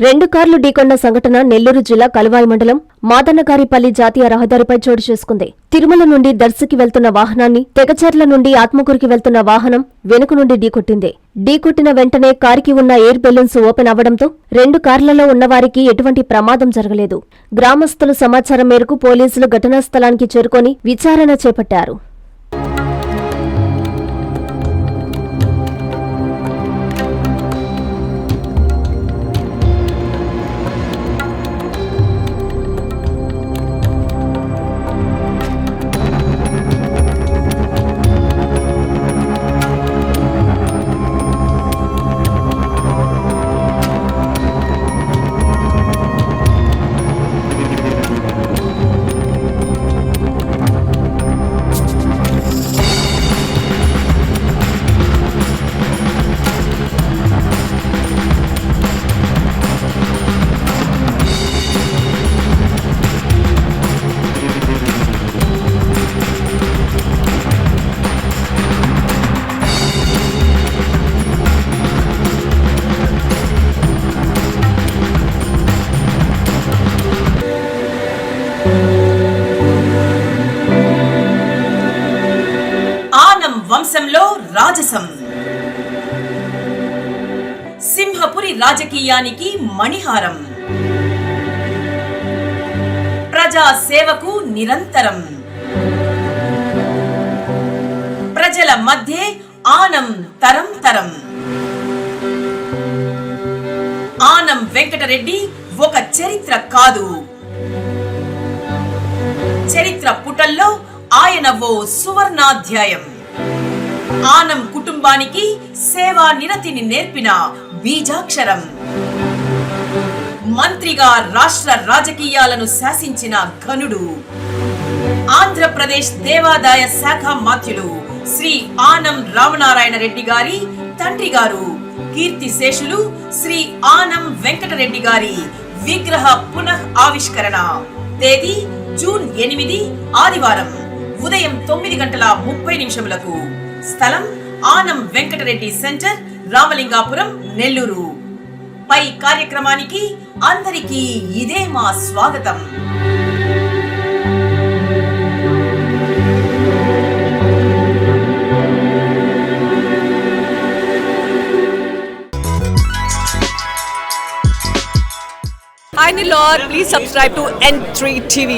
2 కార్లు ఢీకొన్న సంఘటన నెల్లూరు జిల్లా కలువాయి మండలం మాదన్నగారిపల్లి జాతీయ రహదారిపై చోటు చేసుకుంది. తిరుమల నుండి దర్శికి వెళ్తున్న వాహనాన్ని, తెగచర్ల నుండి ఆత్మకూరుకి వెళ్తున్న వాహనం వెనుక నుండి ఢీకొట్టింది. ఢీకొట్టిన వెంటనే కారుకి ఉన్న ఎయిర్ బెలూన్స్ ఓపెన్ అవ్వడంతో 2 కార్లలో ఉన్నవారికి ఎటువంటి ప్రమాదం జరగలేదు. గ్రామస్తుల సమాచారం మేరకు పోలీసులు ఘటనా స్థలానికి చేరుకొని విచారణ చేపట్టారు. వంశంలో రాజసం. సింహపురి రాజకీయానికి మణిహారం. ప్రజా సేవకు నిరంతరం. ప్రజల మధ్య ఆనం తరం తరం. ఆనం వెంకటరెడ్డి ఒక చరిత్ర కాదు, చరిత్ర పుటల్లో ఆయన ఓ సువర్ణాధ్యాయం. ఆనం కుటుంబానికి సేవా నిరతిని నేర్పిన బీజాక్షరం. మంత్రిగా రాష్ట్ర రాజకీయాలను శాసించిన ఘనుడు. ఆంధ్రప్రదేశ్ దేవాదాయ శాఖ మాత్యులు శ్రీ ఆనం రామనారాయణ రెడ్డి గారి తండ్రి గారు కీర్తిశేషులు శ్రీ ఆనం వెంకటరెడ్డి గారి విగ్రహ పునః ఆవిష్కరణ. తేదీ జూన్ 8 ఆదివారం ఉదయం 9:30 స్థలం ఆనం వెంకటరెడ్డి సెంటర్, రామలింగాపురం, నెల్లూరు. పై కార్యక్రమానికి అందరికీ ఇదే మా స్వాగతం. Hi Nilor, please subscribe to N3 TV.